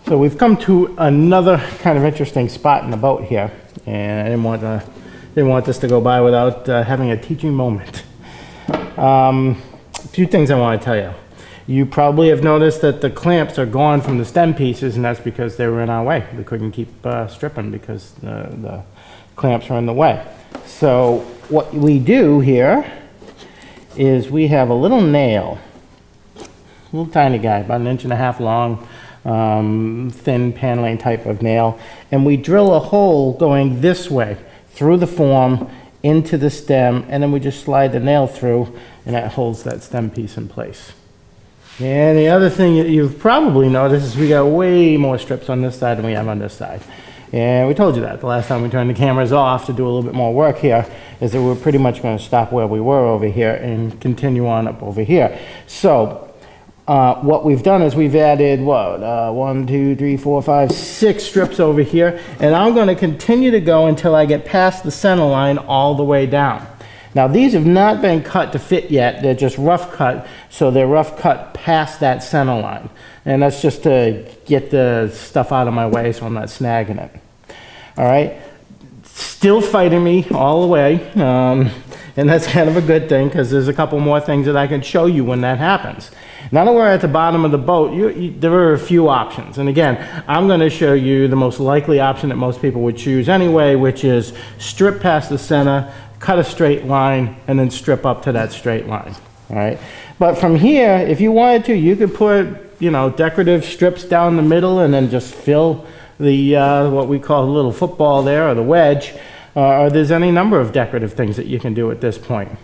So we've come to another kind of interesting spot in the boat here, and I didn't want this to go by without having a teaching moment. A few things I want to tell you. You probably have noticed that the clamps are gone from the stem pieces, and that's because they were in our way. We couldn't keep stripping because the clamps are in the way. So what we do here is we have a little nail, a little tiny guy, about 1.5 inches long, thin paneling type of nail, and we drill a hole going this way through the form into the stem, and then we just slide the nail through, and that holds that stem piece in place. And the other thing that you've probably noticed is we got way more strips on this side than we have on this side. And we told you that the last time we turned the cameras off to do a little bit more work here, is that we're pretty much going to stop where we were over here and continue on up over here. So what we've done is we've added, 1, 2, 3, 4, 5, 6 strips over here, and I'm going to continue to go until I get past the center line all the way down. Now these have not been cut to fit yet, they're just rough cut, so they're rough cut past that center line. And that's just to get the stuff out of my way so I'm not snagging it. All right, still fighting me all the way, and that's kind of a good thing because there's a couple more things that I can show you when that happens. Now that we're at the bottom of the boat, there are a few options. And again, I'm going to show you the most likely option that most people would choose anyway, which is strip past the center, cut a straight line, and then strip up to that straight line. All right. But from here, if you wanted to, you could put, decorative strips down the middle and then just fill the, what we call a little football there, or the wedge. Or there's any number of decorative things that you can do at this point.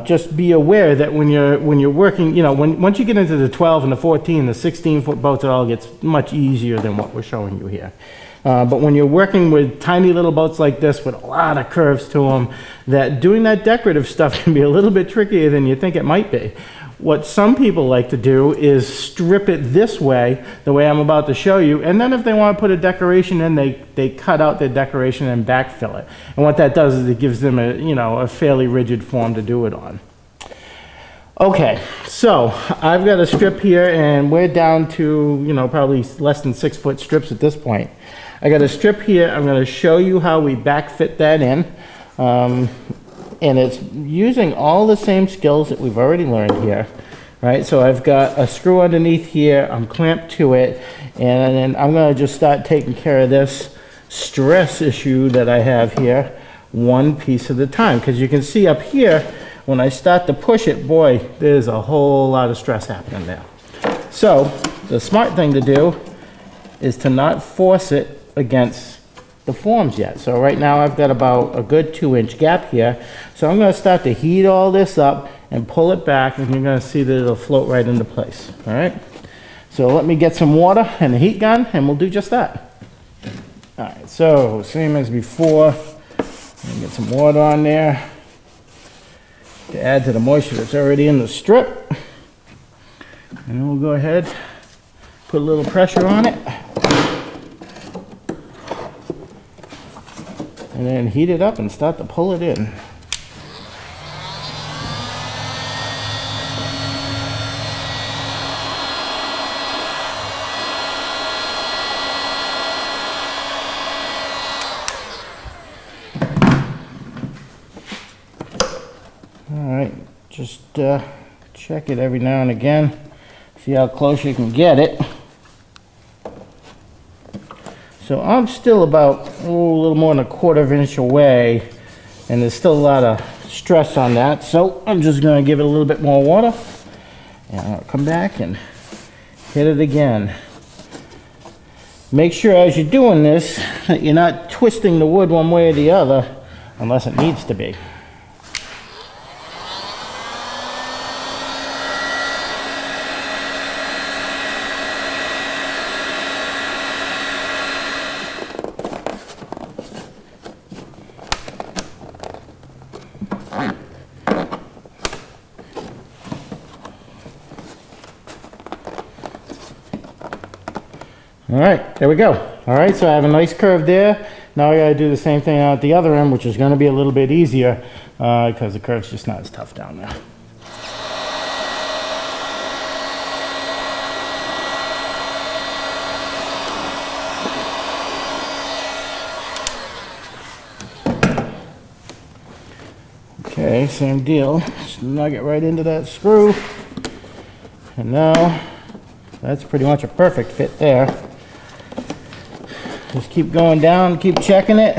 Just be aware that when you're working, once you get into the 12 and the 14, the 16-foot boats, it all gets much easier than what we're showing you here. But when you're working with tiny little boats like this with a lot of curves to them, that doing that decorative stuff can be a little bit trickier than you think it might be. What some people like to do is strip it this way, the way I'm about to show you, and then if they want to put a decoration in, they cut out their decoration and backfill it. And what that does is it gives them a fairly rigid form to do it on. Okay, so I've got a strip here, and we're down to probably less than 6-foot strips at this point. I got a strip here. I'm going to show you how we backfit that in. And it's using all the same skills that we've already learned here, right? So I've got a screw underneath here, I'm clamped to it, and then I'm gonna just start taking care of this stress issue that I have here, one piece at a time. Because you can see up here, when I start to push it, boy, there's a whole lot of stress happening there. So the smart thing to do is to not force it against the forms yet. So right now I've got about a good 2-inch gap here. So I'm going to start to heat all this up and pull it back, and you're going to see that it'll float right into place. All right. So let me get some water and a heat gun, and we'll do just that. All right. So same as before. Get some water on there to add to the moisture that's already in the strip. And then we'll go ahead, put a little pressure on it, and then heat it up and start to pull it in. All right, just check it every now and again. See how close you can get it. So I'm still about a little more than a 1/4 inch away, and there's still a lot of stress on that. So I'm just going to give it a little bit more water, and I'll come back and hit it again. Make sure as you're doing this that you're not twisting the wood one way or the other unless it needs to be. All right, there we go. All right, so I have a nice curve there. Now I gotta do the same thing out at the other end, which is gonna be a little bit easier because the curve's just not as tough down there. Okay, same deal. Snug it right into that screw. And now that's pretty much a perfect fit there. Just keep going down, keep checking it.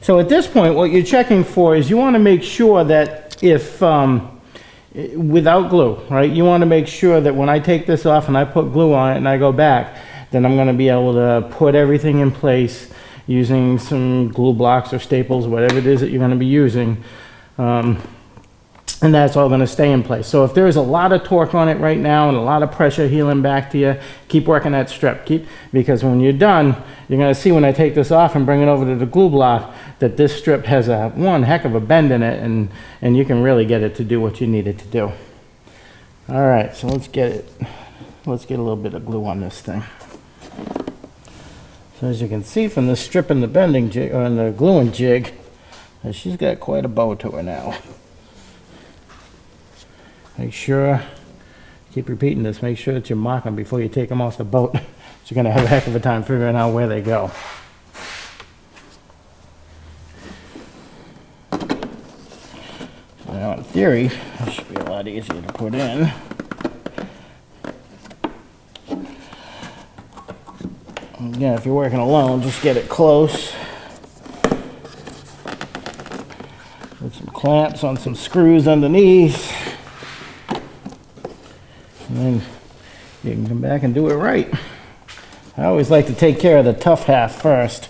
So at this point, what you're checking for is you want to make sure that if, without glue, right? You want to make sure that when I take this off and I put glue on it and I go back, then I'm going to be able to put everything in place using some glue blocks or staples, whatever it is that you're going to be using. And that's all going to stay in place. So if there's a lot of torque on it right now and a lot of pressure healing back to you, keep working that strip. Because when you're done, you're going to see when I take this off and bring it over to the glue block that this strip has one heck of a bend in it, and you can really get it to do what you need it to do. All right, so let's get a little bit of glue on this thing. So as you can see from the strip and the bending jig, or the gluing jig, she's got quite a bow to her now. Make sure, keep repeating this, make sure that you mark them before you take them off the boat. So you're going to have a heck of a time figuring out where they go. Now in theory, it should be a lot easier to put in. Again, if you're working alone, just get it close. Put some clamps on some screws underneath. And then you can come back and do it right. I always like to take care of the tough half first.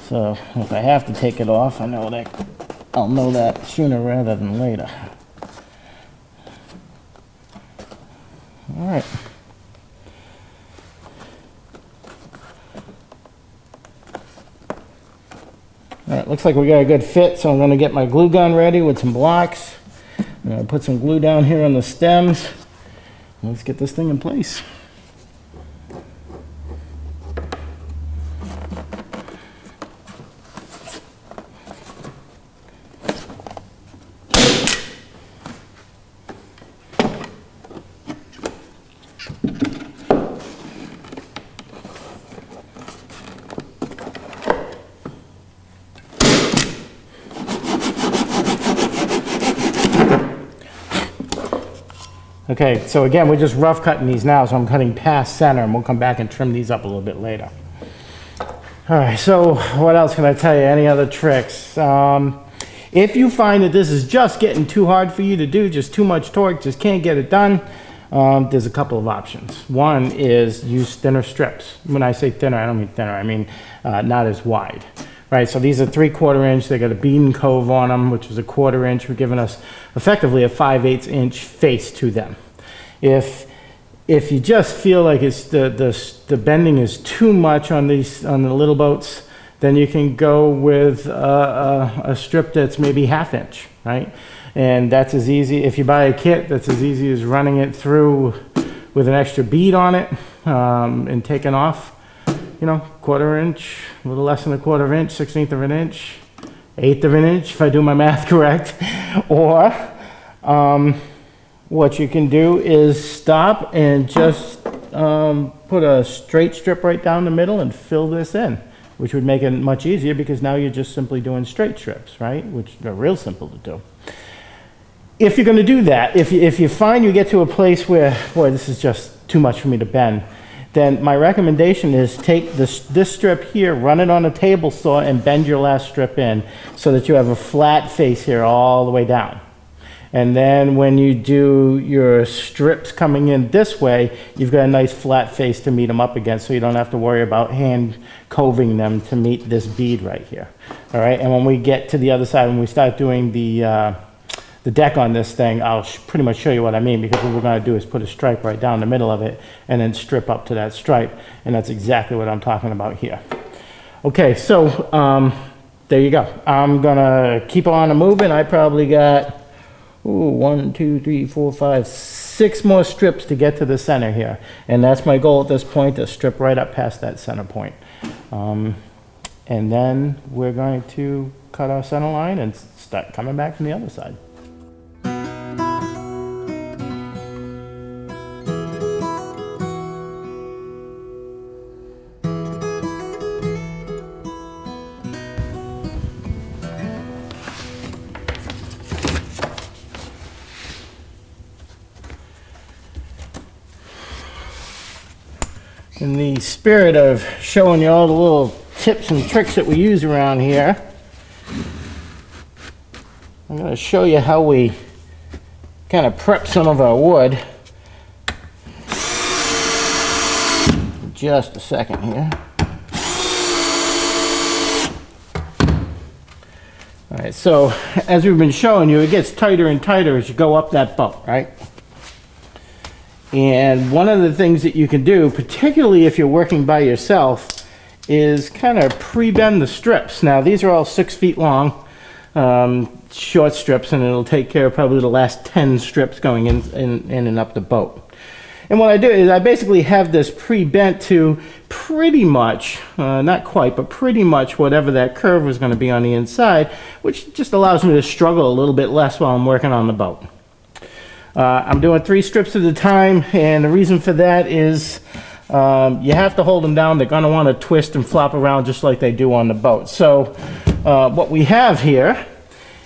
So if I have to take it off, I'll know that sooner rather than later. All right. All right, looks like we got a good fit, so I'm going to get my glue gun ready with some blocks. I'm going to put some glue down here on the stems. Let's get this thing in place. Okay, so again, we're just rough cutting these now, so I'm cutting past center, and we'll come back and trim these up a little bit later. All right, so what else can I tell you? Any other tricks? If you find that this is just getting too hard for you to do, just too much torque, just can't get it done, there's a couple of options. One is use thinner strips. When I say thinner, I don't mean thinner, I mean not as wide. Right, so these are 3/4 inch. They got a bead and cove on them, which is a 1/4 inch. We're giving us effectively a 5/8 inch face to them. If you just feel like it's the bending is too much on the little boats, then you can go with a strip that's maybe 1/2 inch, right? And that's as easy. If you buy a kit, that's as easy as running it through with an extra bead on it and taking off. You know, 1/4 inch, a little less than a 1/4 inch, 1/16 of an inch, 1/8 of an inch, if I do my math correct. Or what you can do is stop and just put a straight strip right down the middle and fill this in, which would make it much easier because now you're just simply doing straight strips, right? Which are real simple to do. if you're going to do that, if you find you get to a place where, boy, this is just too much for me to bend, then my recommendation is take this strip here, run it on a table saw, and bend your last strip in so that you have a flat face here all the way down. And then when you do your strips coming in this way, you've got a nice flat face to meet them up against, so you don't have to worry about hand coving them to meet this bead right here. All right, and when we get to the other side, when we start doing the deck on this thing, I'll pretty much show you what I mean, because what we're going to do is put a stripe right down the middle of it and then strip up to that stripe, and that's exactly what I'm talking about here. Okay, so there you go. I'm going to keep on moving. I probably got 1, 2, 3, 4, 5, 6 more strips to get to the center here, and that's my goal at this point, to strip right up past that center point. And then we're going to cut our center line and start coming back from the other side. In the spirit of showing you all the little tips and tricks that we use around here, I'm going to show you how we kind of prep some of our wood. Just a second here. All right, so as we've been showing you, it gets tighter and tighter as you go up that boat, right? And one of the things that you can do, particularly if you're working by yourself, is kind of pre-bend the strips. Now, these are all 6 feet long, short strips, and it'll take care of probably the last 10 strips going in and up the boat. And what I do is I basically have this pre-bent to pretty much, not quite, but pretty much whatever that curve was going to be on the inside, which just allows me to struggle a little bit less while I'm working on the boat. I'm doing 3 strips at a time, and the reason for that is you have to hold them down. They're going to want to twist and flop around just like they do on the boat. So what we have here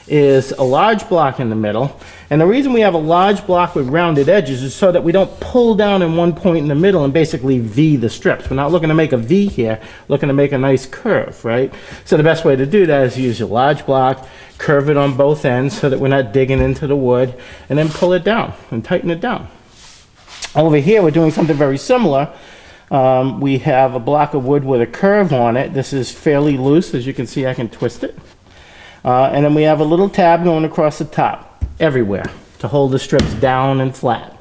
is a large block in the middle, and the reason we have a large block with rounded edges is so that we don't pull down in one point in the middle and basically V the strips. We're not looking to make a V here, looking to make a nice curve, right? So the best way to do that is use a large block, curve it on both ends so that we're not digging into the wood, and then pull it down and tighten it down. Over here we're doing something very similar. We have a block of wood with a curve on it. This is fairly loose. As you can see, I can twist it. And then we have a little tab going across the top everywhere to hold the strips down and flat.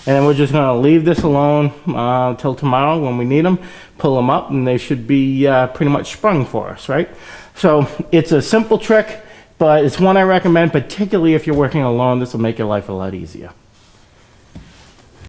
And then we're just going to leave this alone until tomorrow when we need them, pull them up, and they should be pretty much sprung for us, right? So it's a simple trick, but it's one I recommend, particularly if you're working alone. This will make your life a lot easier.